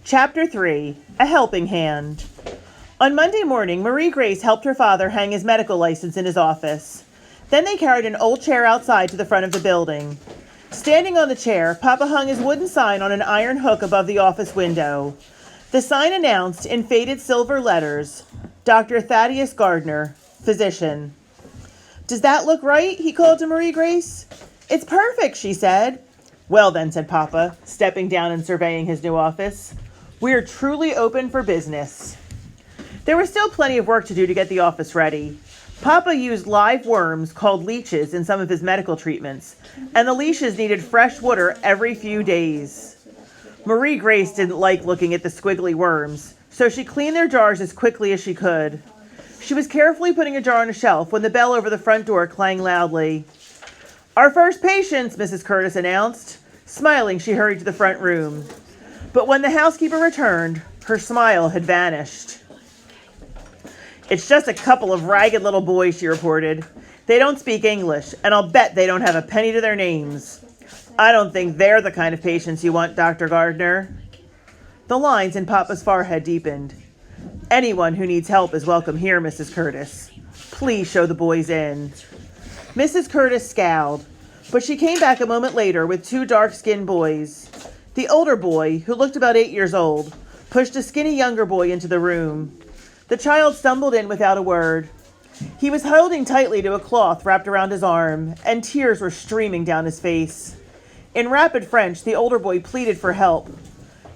Chapter 3. A Helping Hand. On Monday morning, Marie Grace helped her father hang his medical license in his office. Then they carried an old chair outside to the front of the building. Standing on the chair, Papa hung his wooden sign on an iron hook above the office window. The sign announced, in faded silver letters, Dr. Thaddeus Gardner, physician. "Does that look right?" he called to Marie Grace. "It's perfect," she said. "Well then," said Papa, stepping down and surveying his new office. "We're truly open for business." There was still plenty of work to do to get the office ready. Papa used live worms called leeches in some of his medical treatments, and the leeches needed fresh water every few days. Marie Grace didn't like looking at the squiggly worms, so she cleaned their jars as quickly as she could. She was carefully putting a jar on a shelf when the bell over the front door clanged loudly. "Our first patients," Mrs. Curtis announced. Smiling, she hurried to the front room. But when the housekeeper returned, her smile had vanished. "It's just a couple of ragged little boys," she reported. "They don't speak English, and I'll bet they don't have a penny to their names. I don't think they're the kind of patients you want, Dr. Gardner." The lines in Papa's forehead deepened. "Anyone who needs help is welcome here, Mrs. Curtis. Please show the boys in." Mrs. Curtis scowled, but she came back a moment later with two dark-skinned boys. The older boy, who looked about 8 years old, pushed a skinny younger boy into the room. The child stumbled in without a word. He was holding tightly to a cloth wrapped around his arm, and tears were streaming down his face. In rapid French, the older boy pleaded for help.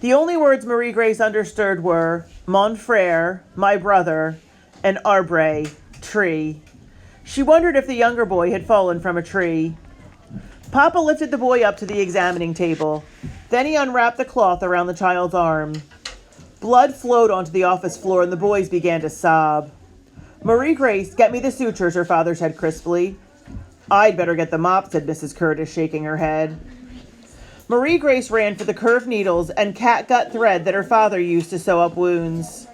The only words Marie Grace understood were, "Mon frère," my brother, and "arbre," tree. She wondered if the younger boy had fallen from a tree. Papa lifted the boy up to the examining table. Then he unwrapped the cloth around the child's arm. Blood flowed onto the office floor and the boys began to sob. "Marie Grace, get me the sutures," her father said crisply. "I'd better get the mop," said Mrs. Curtis, shaking her head. Marie Grace ran for the curved needles and catgut thread that her father used to sew up wounds.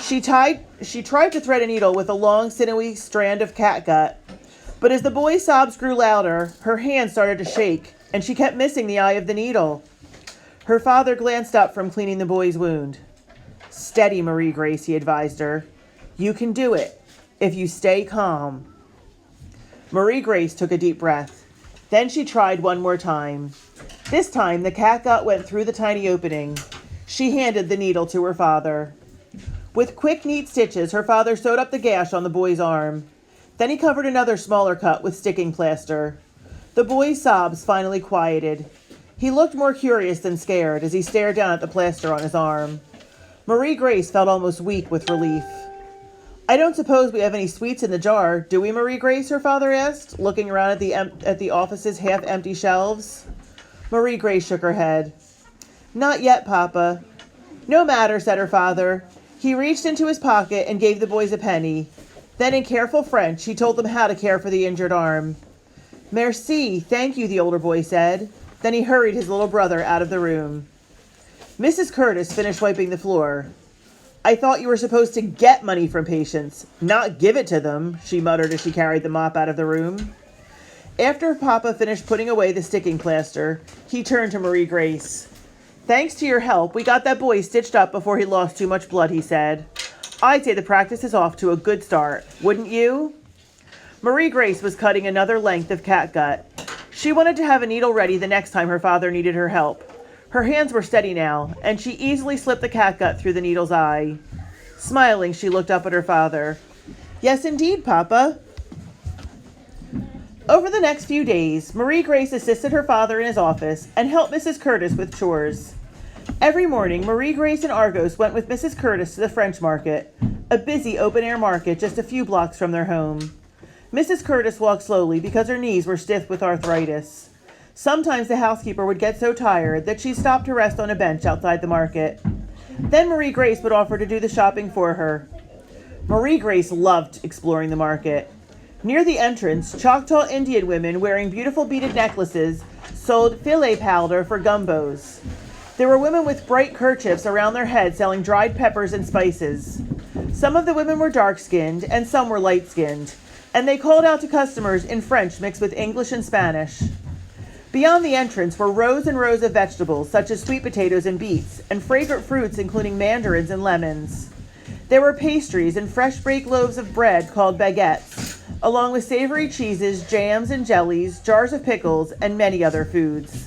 She tried to thread a needle with a long, sinewy strand of catgut, but as the boy's sobs grew louder, her hands started to shake, and she kept missing the eye of the needle. Her father glanced up from cleaning the boy's wound. "Steady, Marie Grace," he advised her. "You can do it, if you stay calm." Marie Grace took a deep breath. Then she tried one more time. This time, the catgut went through the tiny opening. She handed the needle to her father. With quick, neat stitches, her father sewed up the gash on the boy's arm. Then he covered another smaller cut with sticking plaster. The boy's sobs finally quieted. He looked more curious than scared as he stared down at the plaster on his arm. Marie Grace felt almost weak with relief. "I don't suppose we have any sweets in the jar, do we, Marie Grace?" her father asked, looking around at the office's half-empty shelves. Marie Grace shook her head. "Not yet, Papa." "No matter," said her father. He reached into his pocket and gave the boys a penny. Then in careful French, he told them how to care for the injured arm. "Merci, thank you," the older boy said. Then he hurried his little brother out of the room. Mrs. Curtis finished wiping the floor. "I thought you were supposed to get money from patients, not give it to them," she muttered as she carried the mop out of the room. After Papa finished putting away the sticking plaster, he turned to Marie Grace. "Thanks to your help, we got that boy stitched up before he lost too much blood," he said. "I'd say the practice is off to a good start, wouldn't you?" Marie Grace was cutting another length of catgut. She wanted to have a needle ready the next time her father needed her help. Her hands were steady now, and she easily slipped the catgut through the needle's eye. Smiling, she looked up at her father. "Yes, indeed, Papa." Over the next few days, Marie Grace assisted her father in his office and helped Mrs. Curtis with chores. Every morning, Marie Grace and Argos went with Mrs. Curtis to the French Market, a busy open-air market just a few blocks from their home. Mrs. Curtis walked slowly because her knees were stiff with arthritis. Sometimes the housekeeper would get so tired that she stopped to rest on a bench outside the market. Then Marie Grace would offer to do the shopping for her. Marie Grace loved exploring the market. Near the entrance, Choctaw Indian women wearing beautiful beaded necklaces sold filet powder for gumbos. There were women with bright kerchiefs around their heads selling dried peppers and spices. Some of the women were dark-skinned and some were light-skinned, and they called out to customers in French mixed with English and Spanish. Beyond the entrance were rows and rows of vegetables, such as sweet potatoes and beets, and fragrant fruits, including mandarins and lemons. There were pastries and fresh baked loaves of bread called baguettes, along with savory cheeses, jams and jellies, jars of pickles, and many other foods.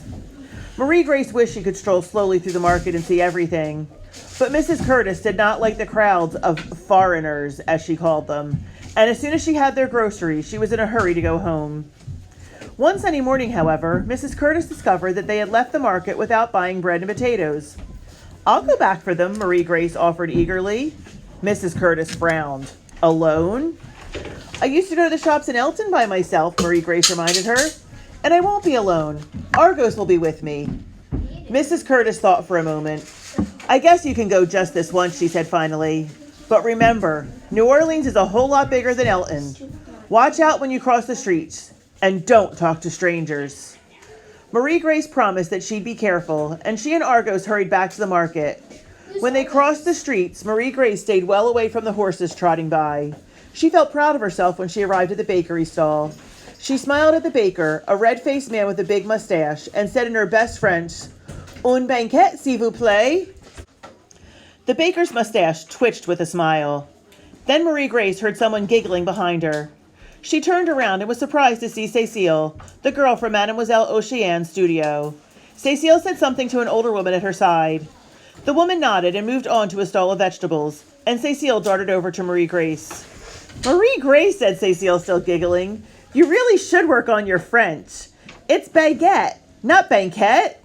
Marie Grace wished she could stroll slowly through the market and see everything, but Mrs. Curtis did not like the crowds of foreigners, as she called them, and as soon as she had their groceries, she was in a hurry to go home. One sunny morning, however, Mrs. Curtis discovered that they had left the market without buying bread and potatoes. "I'll go back for them," Marie Grace offered eagerly. Mrs. Curtis frowned. "Alone?" "I used to go to the shops in Elton by myself," Marie Grace reminded her. "And I won't be alone. Argos will be with me." Mrs. Curtis thought for a moment. "I guess you can go just this once," she said finally. "But remember, New Orleans is a whole lot bigger than Elton. Watch out when you cross the streets. And don't talk to strangers." Marie Grace promised that she'd be careful, and she and Argos hurried back to the market. When they crossed the streets, Marie Grace stayed well away from the horses trotting by. She felt proud of herself when she arrived at the bakery stall. She smiled at the baker, a red-faced man with a big mustache, and said in her best French, "Un banquet, s'il vous plaît?" The baker's mustache twitched with a smile. Then Marie Grace heard someone giggling behind her. She turned around and was surprised to see Cécile, the girl from Mademoiselle Oceane's studio. Cécile said something to an older woman at her side. The woman nodded and moved on to a stall of vegetables, and Cécile darted over to Marie Grace. "Marie Grace," said Cécile, still giggling, "you really should work on your French. It's baguette, not banquet."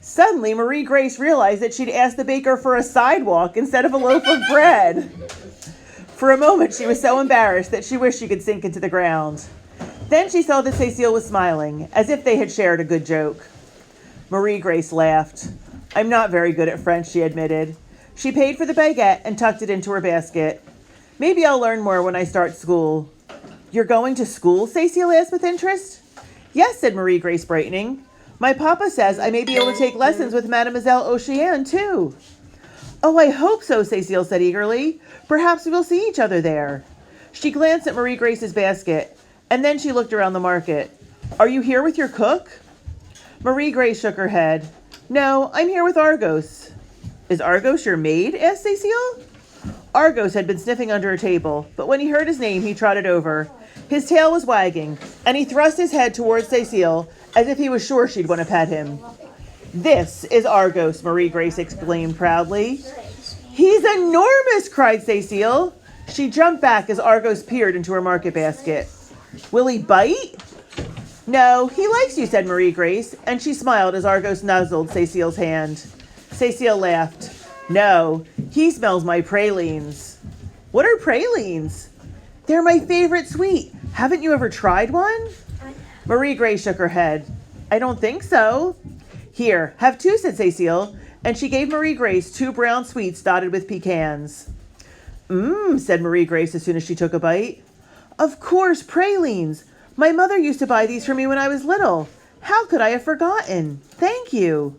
Suddenly, Marie Grace realized that she'd asked the baker for a sidewalk instead of a loaf of bread. For a moment, she was so embarrassed that she wished she could sink into the ground. Then she saw that Cécile was smiling, as if they had shared a good joke. Marie Grace laughed. "I'm not very good at French," she admitted. She paid for the baguette and tucked it into her basket. "Maybe I'll learn more when I start school." "You're going to school?" Cécile asked with interest. "Yes," said Marie Grace, brightening. "My papa says I may be able to take lessons with Mademoiselle Oceane, too." "Oh, I hope so," Cécile said eagerly. "Perhaps we will see each other there." She glanced at Marie Grace's basket, and then she looked around the market. "Are you here with your cook?" Marie Grace shook her head. "No, I'm here with Argos." "Is Argos your maid?" asked Cécile. Argos had been sniffing under a table, but when he heard his name, he trotted over. His tail was wagging, and he thrust his head towards Cécile as if he was sure she'd want to pet him. "This is Argos," Marie Grace exclaimed proudly. "He's enormous!" cried Cécile. She jumped back as Argos peered into her market basket. "Will he bite?" "No, he likes you," said Marie Grace, and she smiled as Argos nuzzled Cécile's hand. Cécile laughed. "No, he smells my pralines." "What are pralines?" "They're my favorite sweet. Haven't you ever tried one?" Marie Grace shook her head. "I don't think so." "Here, have two," said Cécile, and she gave Marie Grace 2 brown sweets dotted with pecans. "Mmm," said Marie Grace as soon as she took a bite. "Of course, pralines. My mother used to buy these for me when I was little. How could I have forgotten? Thank you."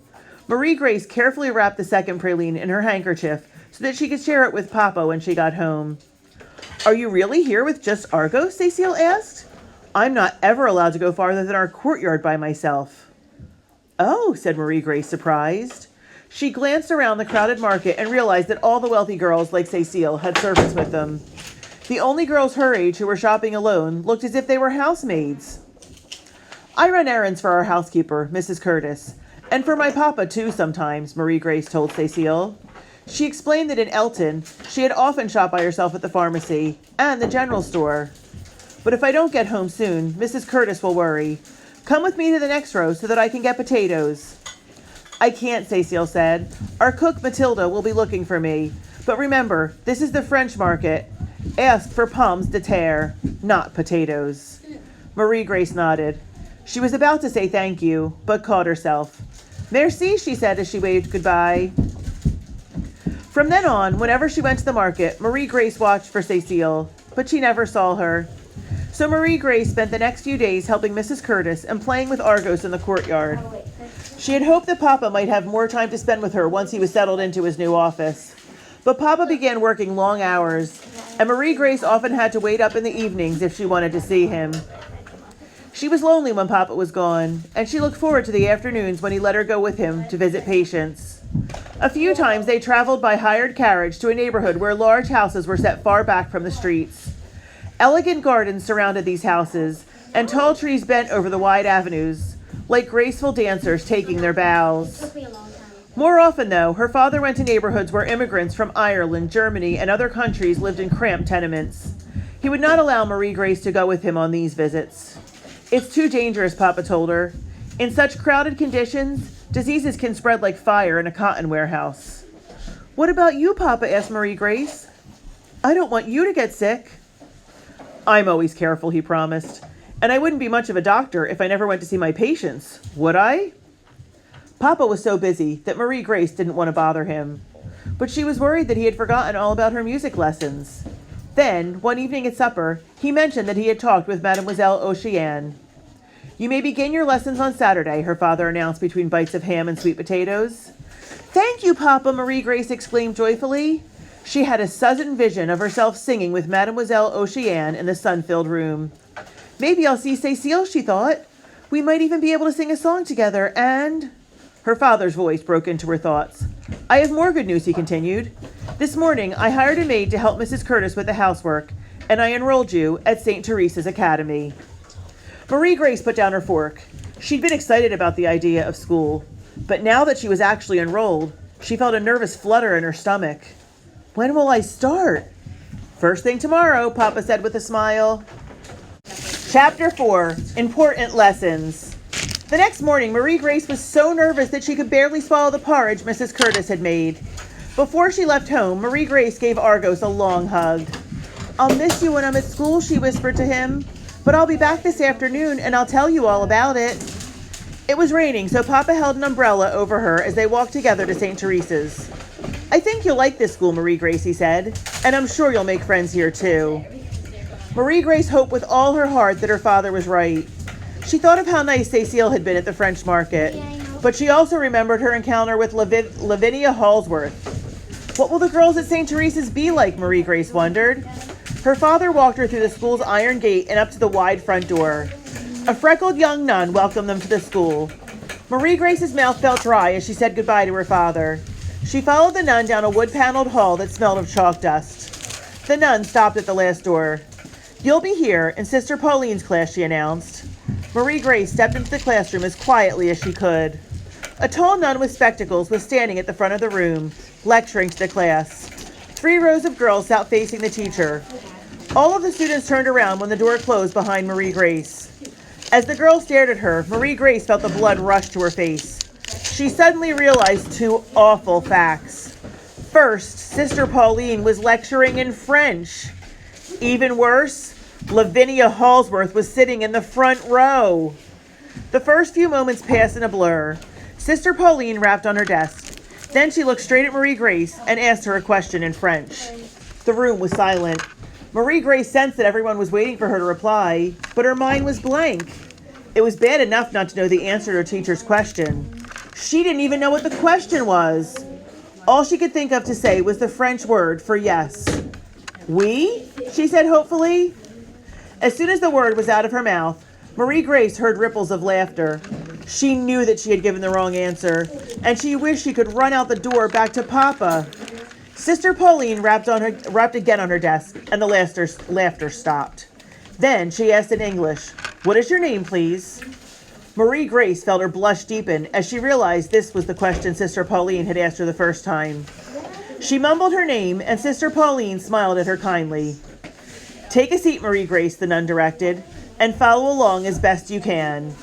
Marie Grace carefully wrapped the second praline in her handkerchief so that she could share it with Papa when she got home. "Are you really here with just Argos?" Cécile asked. "I'm not ever allowed to go farther than our courtyard by myself." "Oh," said Marie Grace, surprised. She glanced around the crowded market and realized that all the wealthy girls, like Cécile, had servants with them. The only girls her age who were shopping alone looked as if they were housemaids. "I run errands for our housekeeper, Mrs. Curtis, and for my papa, too, sometimes," Marie Grace told Cécile. She explained that in Elton, she had often shopped by herself at the pharmacy and the general store. "But if I don't get home soon, Mrs. Curtis will worry. Come with me to the next row so that I can get potatoes." "I can't," Cécile said. "Our cook, Matilda, will be looking for me. But remember, this is the French market. Ask for pommes de terre, not potatoes." Marie Grace nodded. She was about to say thank you, but caught herself. "Merci," she said as she waved goodbye. From then on, whenever she went to the market, Marie Grace watched for Cécile, but she never saw her. So Marie Grace spent the next few days helping Mrs. Curtis and playing with Argos in the courtyard. She had hoped that Papa might have more time to spend with her once he was settled into his new office. But Papa began working long hours, and Marie Grace often had to wait up in the evenings if she wanted to see him. She was lonely when Papa was gone, and she looked forward to the afternoons when he let her go with him to visit patients. A few times they traveled by hired carriage to a neighborhood where large houses were set far back from the streets. Elegant gardens surrounded these houses, and tall trees bent over the wide avenues, like graceful dancers taking their bows. More often, though, her father went to neighborhoods where immigrants from Ireland, Germany, and other countries lived in cramped tenements. He would not allow Marie Grace to go with him on these visits. "It's too dangerous," Papa told her. "In such crowded conditions, diseases can spread like fire in a cotton warehouse." "What about you, Papa?" asked Marie Grace. "I don't want you to get sick." "I'm always careful," he promised. "And I wouldn't be much of a doctor if I never went to see my patients, would I?" Papa was so busy that Marie Grace didn't want to bother him. But she was worried that he had forgotten all about her music lessons. Then, one evening at supper, he mentioned that he had talked with Mademoiselle Oceane. "You may begin your lessons on Saturday," her father announced between bites of ham and sweet potatoes. "Thank you, Papa," Marie Grace exclaimed joyfully. She had a sudden vision of herself singing with Mademoiselle Oceane in the sun-filled room. "Maybe I'll see Cécile," she thought. "We might even be able to sing a song together, and—" Her father's voice broke into her thoughts. "I have more good news," he continued. "This morning I hired a maid to help Mrs. Curtis with the housework, and I enrolled you at St. Teresa's Academy." Marie Grace put down her fork. She'd been excited about the idea of school, but now that she was actually enrolled, she felt a nervous flutter in her stomach. "When will I start?" "First thing tomorrow," Papa said with a smile. Chapter 4, Important Lessons. The next morning, Marie Grace was so nervous that she could barely swallow the porridge Mrs. Curtis had made. Before she left home, Marie Grace gave Argos a long hug. "I'll miss you when I'm at school," she whispered to him, "but I'll be back this afternoon and I'll tell you all about it." It was raining, so Papa held an umbrella over her as they walked together to St. Teresa's. "I think you'll like this school, Marie Grace," he said, "and I'm sure you'll make friends here too." Marie Grace hoped with all her heart that her father was right. She thought of how nice Cécile had been at the French market, but she also remembered her encounter with Lavinia Halsworth. What will the girls at St. Teresa's be like, Marie Grace wondered. Her father walked her through the school's iron gate and up to the wide front door. A freckled young nun welcomed them to the school. Marie Grace's mouth felt dry as she said goodbye to her father. She followed the nun down a wood-paneled hall that smelled of chalk dust. The nun stopped at the last door. "You'll be here in Sister Pauline's class," she announced. Marie Grace stepped into the classroom as quietly as she could. A tall nun with spectacles was standing at the front of the room, lecturing to the class. 3 rows of girls sat facing the teacher. All of the students turned around when the door closed behind Marie Grace. As the girls stared at her, Marie Grace felt the blood rush to her face. She suddenly realized 2 awful facts. First, Sister Pauline was lecturing in French. Even worse, Lavinia Halsworth was sitting in the front row. The first few moments passed in a blur. Sister Pauline rapped on her desk. Then she looked straight at Marie Grace and asked her a question in French. The room was silent. Marie Grace sensed that everyone was waiting for her to reply, but her mind was blank. It was bad enough not to know the answer to her teacher's question. She didn't even know what the question was. All she could think of to say was the French word for yes. "Oui?" she said hopefully. As soon as the word was out of her mouth, Marie Grace heard ripples of laughter. She knew that she had given the wrong answer, and she wished she could run out the door back to Papa. Sister Pauline rapped again on her desk, and the laughter stopped. Then she asked in English, "What is your name, please?" Marie Grace felt her blush deepen as she realized this was the question Sister Pauline had asked her the first time. She mumbled her name, and Sister Pauline smiled at her kindly. "Take a seat, Marie Grace," the nun directed, "and follow along as best you can."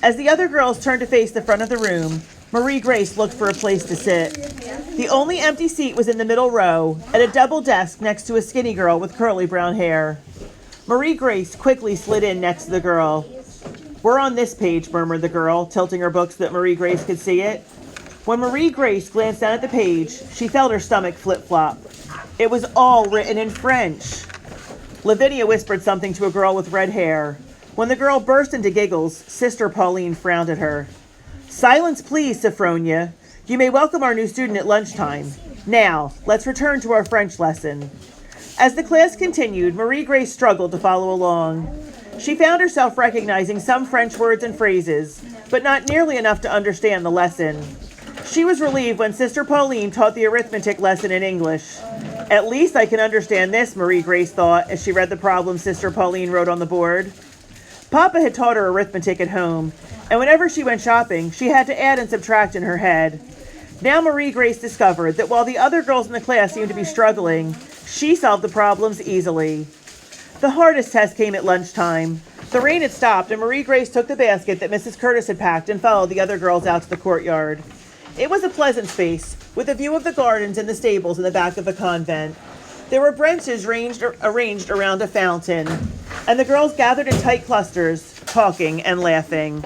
As the other girls turned to face the front of the room, Marie Grace looked for a place to sit. The only empty seat was in the middle row, at a double desk next to a skinny girl with curly brown hair. Marie Grace quickly slid in next to the girl. "We're on this page," murmured the girl, tilting her book so that Marie Grace could see it. When Marie Grace glanced down at the page, she felt her stomach flip-flop. It was all written in French. Lavinia whispered something to a girl with red hair. When the girl burst into giggles, Sister Pauline frowned at her. "Silence, please, Sophronia. You may welcome our new student at lunchtime. Now, let's return to our French lesson." As the class continued, Marie Grace struggled to follow along. She found herself recognizing some French words and phrases, but not nearly enough to understand the lesson. She was relieved when Sister Pauline taught the arithmetic lesson in English. At least I can understand this, Marie Grace thought as she read the problem Sister Pauline wrote on the board. Papa had taught her arithmetic at home, and whenever she went shopping, she had to add and subtract in her head. Now Marie Grace discovered that while the other girls in the class seemed to be struggling, she solved the problems easily. The hardest test came at lunchtime. The rain had stopped, and Marie Grace took the basket that Mrs. Curtis had packed and followed the other girls out to the courtyard. It was a pleasant space, with a view of the gardens and the stables in the back of the convent. There were benches arranged around a fountain, and the girls gathered in tight clusters, talking and laughing.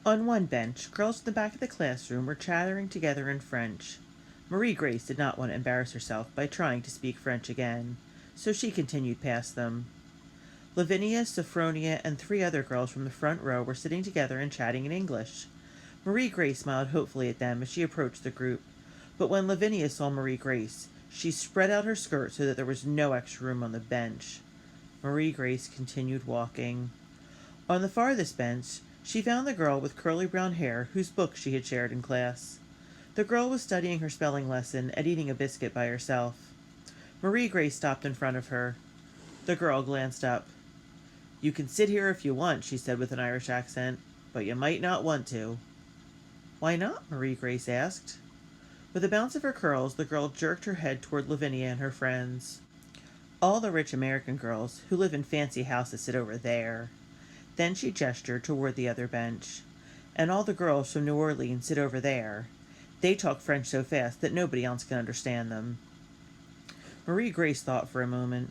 On one bench, girls in the back of the classroom were chattering together in French. Marie Grace did not want to embarrass herself by trying to speak French again, so she continued past them. Lavinia, Sophronia, and 3 other girls from the front row were sitting together and chatting in English. Marie Grace smiled hopefully at them as she approached the group, but when Lavinia saw Marie Grace, she spread out her skirt so that there was no extra room on the bench. Marie Grace continued walking. On the farthest bench, she found the girl with curly brown hair whose book she had shared in class. The girl was studying her spelling lesson and eating a biscuit by herself. Marie Grace stopped in front of her. The girl glanced up. "You can sit here if you want," she said with an Irish accent, "but you might not want to." "Why not?" Marie Grace asked. With a bounce of her curls, the girl jerked her head toward Lavinia and her friends. "All the rich American girls who live in fancy houses sit over there." Then she gestured toward the other bench. "And all the girls from New Orleans sit over there. They talk French so fast that nobody else can understand them." Marie Grace thought for a moment.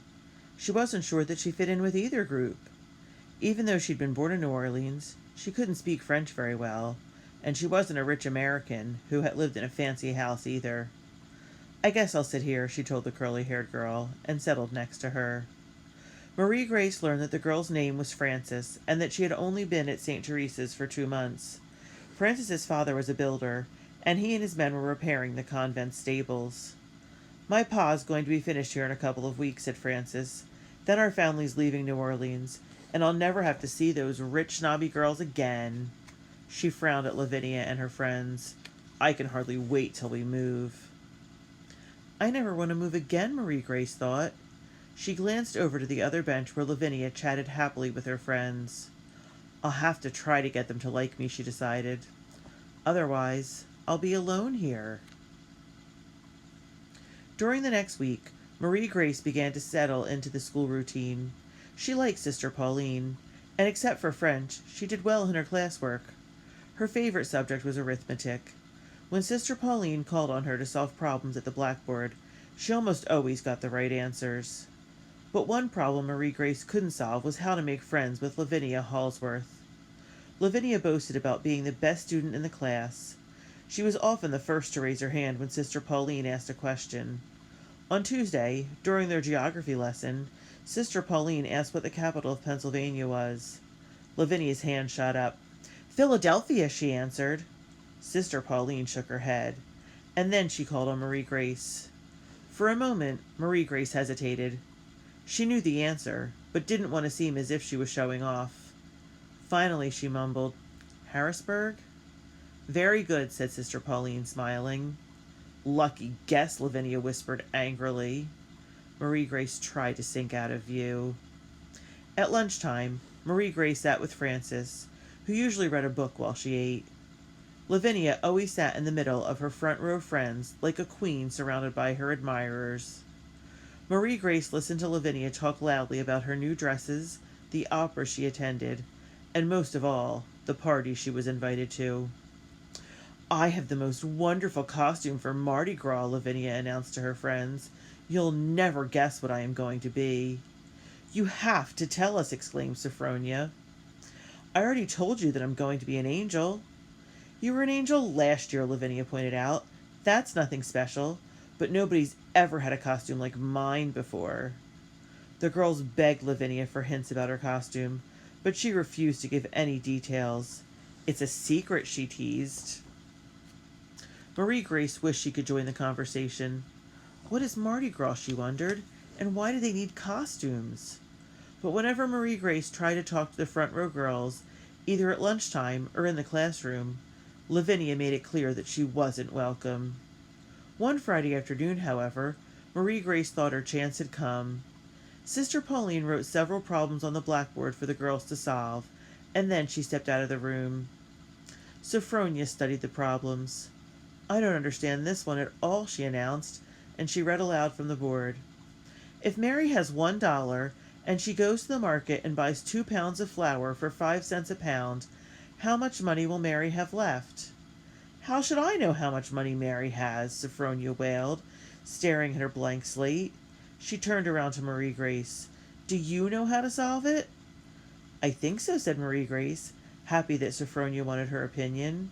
She wasn't sure that she fit in with either group. Even though she'd been born in New Orleans, she couldn't speak French very well, and she wasn't a rich American who had lived in a fancy house either. "I guess I'll sit here," she told the curly-haired girl, and settled next to her. Marie Grace learned that the girl's name was Frances, and that she had only been at St. Teresa's for 2 months. Frances's father was a builder, and he and his men were repairing the convent stables. "My pa's going to be finished here in a couple of weeks," said Frances. "Then our family's leaving New Orleans, and I'll never have to see those rich, snobby girls again." She frowned at Lavinia and her friends. "I can hardly wait till we move." "I never want to move again," Marie Grace thought. She glanced over to the other bench where Lavinia chatted happily with her friends. "I'll have to try to get them to like me," she decided. "Otherwise, I'll be alone here." During the next week, Marie Grace began to settle into the school routine. She liked Sister Pauline, and except for French, she did well in her classwork. Her favorite subject was arithmetic. When Sister Pauline called on her to solve problems at the blackboard, she almost always got the right answers. But one problem Marie Grace couldn't solve was how to make friends with Lavinia Halsworth. Lavinia boasted about being the best student in the class. She was often the first to raise her hand when Sister Pauline asked a question. On Tuesday, during their geography lesson, Sister Pauline asked what the capital of Pennsylvania was. Lavinia's hand shot up. "Philadelphia," she answered. Sister Pauline shook her head, and then she called on Marie Grace. For a moment, Marie Grace hesitated. She knew the answer, but didn't want to seem as if she was showing off. Finally, she mumbled, "Harrisburg?" "Very good," said Sister Pauline, smiling. "Lucky guess," Lavinia whispered angrily. Marie Grace tried to sink out of view. At lunchtime, Marie Grace sat with Frances, who usually read a book while she ate. Lavinia always sat in the middle of her front row friends like a queen surrounded by her admirers. Marie Grace listened to Lavinia talk loudly about her new dresses, the opera she attended, and most of all, the party she was invited to. "I have the most wonderful costume for Mardi Gras," Lavinia announced to her friends. "You'll never guess what I am going to be." "You have to tell us," exclaimed Sophronia. "I already told you that I'm going to be an angel." "You were an angel last year," Lavinia pointed out. "That's nothing special, but nobody's ever had a costume like mine before." The girls begged Lavinia for hints about her costume, but she refused to give any details. "It's a secret," she teased. Marie Grace wished she could join the conversation. What is Mardi Gras, she wondered, and why do they need costumes? But whenever Marie Grace tried to talk to the front row girls, either at lunchtime or in the classroom, Lavinia made it clear that she wasn't welcome. One Friday afternoon, however, Marie Grace thought her chance had come. Sister Pauline wrote several problems on the blackboard for the girls to solve, and then she stepped out of the room. Sophronia studied the problems. "I don't understand this one at all," she announced, and she read aloud from the board. "If Mary has $1 and she goes to the market and buys 2 pounds of flour for 5 cents a pound, how much money will Mary have left?" "How should I know how much money Mary has?" Sophronia wailed, staring at her blank slate. She turned around to Marie Grace. "Do you know how to solve it?" "I think so," said Marie Grace, happy that Sophronia wanted her opinion.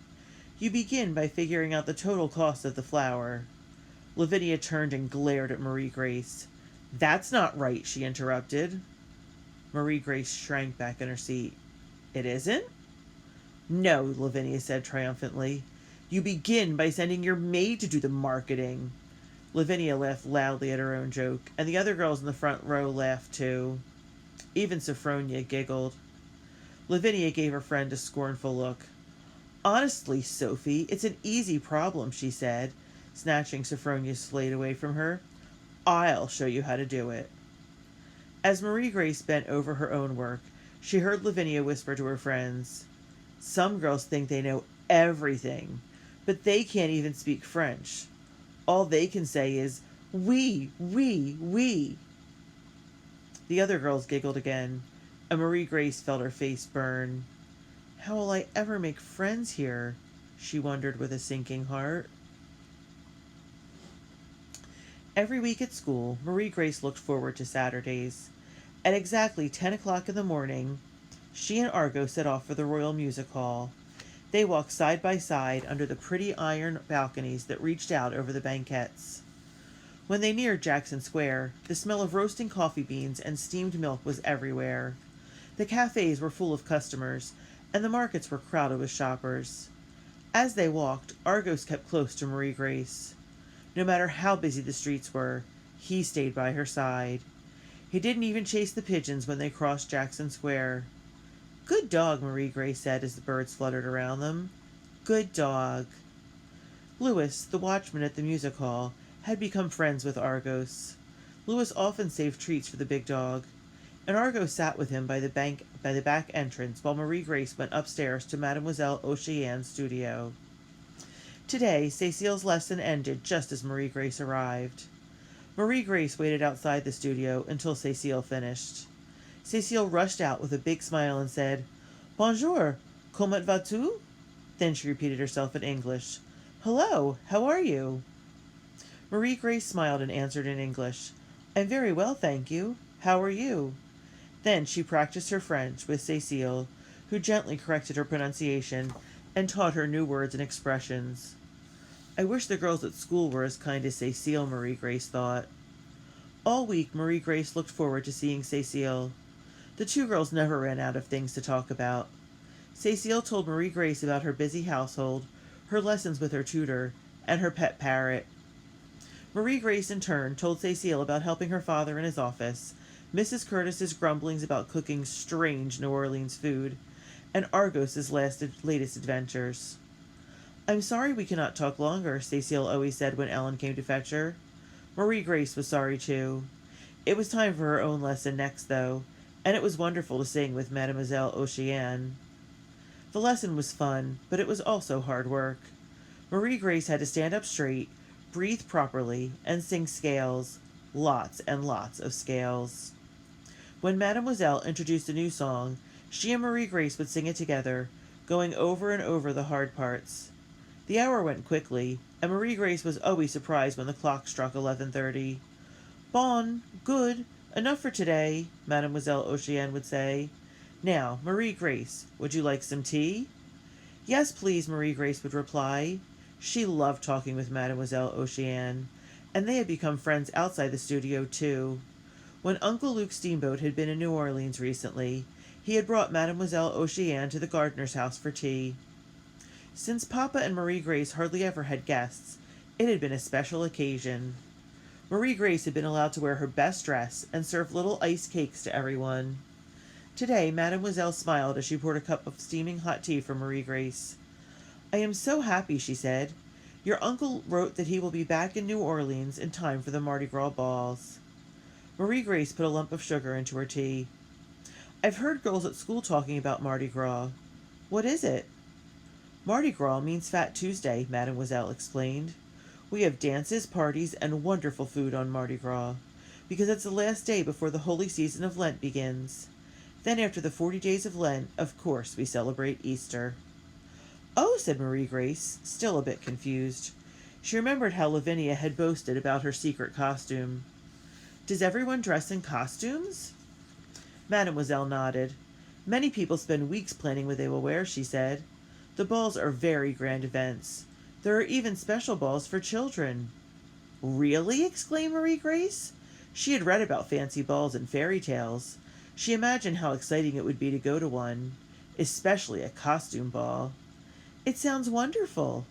"You begin by figuring out the total cost of the flour." Lavinia turned and glared at Marie Grace. "That's not right," she interrupted. Marie Grace shrank back in her seat. "It isn't?" "No," Lavinia said triumphantly. "You begin by sending your maid to do the marketing." Lavinia laughed loudly at her own joke, and the other girls in the front row laughed too. Even Sophronia giggled. Lavinia gave her friend a scornful look. "Honestly, Sophie, it's an easy problem," she said, snatching Sophronia's slate away from her. "I'll show you how to do it." As Marie Grace bent over her own work, she heard Lavinia whisper to her friends, "Some girls think they know everything, but they can't even speak French. All they can say is, 'Oui, oui, oui.'" The other girls giggled again, and Marie Grace felt her face burn. "How will I ever make friends here?" she wondered with a sinking heart. Every week at school, Marie Grace looked forward to Saturdays. At exactly 10 o'clock in the morning, she and Argo set off for the Royal Music Hall. They walked side by side under the pretty iron balconies that reached out over the banquettes. When they neared Jackson Square, the smell of roasting coffee beans and steamed milk was everywhere. The cafes were full of customers, and the markets were crowded with shoppers. As they walked, Argos kept close to Marie Grace. No matter how busy the streets were, he stayed by her side. He didn't even chase the pigeons when they crossed Jackson Square. "Good dog," Marie Grace said as the birds fluttered around them. "Good dog." Louis, the watchman at the music hall, had become friends with Argos. Louis often saved treats for the big dog, and Argos sat with him by the back entrance while Marie Grace went upstairs to Mademoiselle Oceane's studio. Today, Cecile's lesson ended just as Marie Grace arrived. Marie Grace waited outside the studio until Cecile finished. Cecile rushed out with a big smile and said, "Bonjour, comment vas-tu?" Then she repeated herself in English. "Hello, how are you?" Marie Grace smiled and answered in English. "I'm very well, thank you. How are you?" Then she practiced her French with Cecile, who gently corrected her pronunciation and taught her new words and expressions. I wish the girls at school were as kind as Cecile, Marie Grace thought. All week, Marie Grace looked forward to seeing Cecile. The two girls never ran out of things to talk about. Cecile told Marie Grace about her busy household, her lessons with her tutor, and her pet parrot. Marie Grace, in turn, told Cecile about helping her father in his office, Mrs. Curtis's grumblings about cooking strange New Orleans food, and Argos's latest adventures. "I'm sorry we cannot talk longer," Cecile always said when Ellen came to fetch her. Marie Grace was sorry too. It was time for her own lesson next, though, and it was wonderful to sing with Mademoiselle Oceane. The lesson was fun, but it was also hard work. Marie Grace had to stand up straight, breathe properly, and sing scales. Lots and lots of scales. When Mademoiselle introduced a new song, she and Marie Grace would sing it together, going over and over the hard parts. The hour went quickly, and Marie Grace was always surprised when the clock struck 11:30. "Bon, good, enough for today," Mademoiselle Oceane would say. "Now, Marie Grace, would you like some tea?" "Yes, please," Marie Grace would reply. She loved talking with Mademoiselle Oceane, and they had become friends outside the studio, too. When Uncle Luke Steamboat had been in New Orleans recently, he had brought Mademoiselle Oceane to the gardener's house for tea. Since Papa and Marie Grace hardly ever had guests, it had been a special occasion. Marie Grace had been allowed to wear her best dress and serve little ice cakes to everyone. Today, Mademoiselle smiled as she poured a cup of steaming hot tea for Marie Grace. "I am so happy," she said. "Your uncle wrote that he will be back in New Orleans in time for the Mardi Gras balls." Marie Grace put a lump of sugar into her tea. "I've heard girls at school talking about Mardi Gras. What is it?" "Mardi Gras means Fat Tuesday," Mademoiselle explained. "We have dances, parties, and wonderful food on Mardi Gras, because it's the last day before the holy season of Lent begins. Then after the 40 days of Lent, of course, we celebrate Easter." "Oh," said Marie Grace, still a bit confused. She remembered how Lavinia had boasted about her secret costume. "Does everyone dress in costumes?" Mademoiselle nodded. "Many people spend weeks planning what they will wear," she said. "The balls are very grand events. There are even special balls for children." "Really?" exclaimed Marie Grace. She had read about fancy balls in fairy tales. She imagined how exciting it would be to go to one, especially a costume ball. "It sounds wonderful."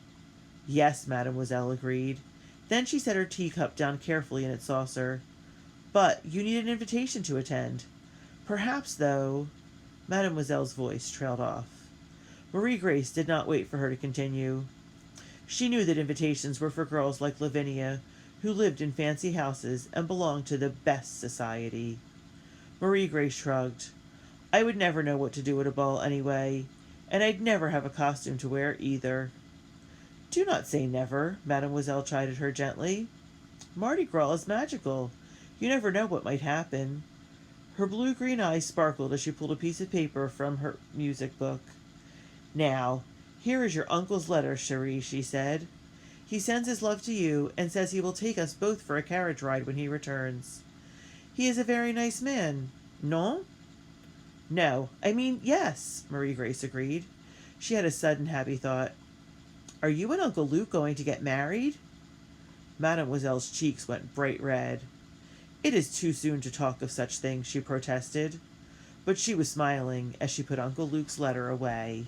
"Yes," Mademoiselle agreed. Then she set her teacup down carefully in its saucer. "But you need an invitation to attend. Perhaps, though—" Mademoiselle's voice trailed off. Marie Grace did not wait for her to continue. She knew that invitations were for girls like Lavinia, who lived in fancy houses and belonged to the best society. Marie Grace shrugged. "I would never know what to do at a ball anyway, and I'd never have a costume to wear either." "Do not say never," Mademoiselle chided her gently. "Mardi Gras is magical. You never know what might happen." Her blue-green eyes sparkled as she pulled a piece of paper from her music book. "Now, here is your uncle's letter, Cherie," she said. "He sends his love to you and says he will take us both for a carriage ride when he returns. He is a very nice man, non?" "No, I mean yes," Marie Grace agreed. She had a sudden happy thought. "Are you and Uncle Luke going to get married?" Mademoiselle's cheeks went bright red. "It is too soon to talk of such things," she protested. But she was smiling as she put Uncle Luke's letter away.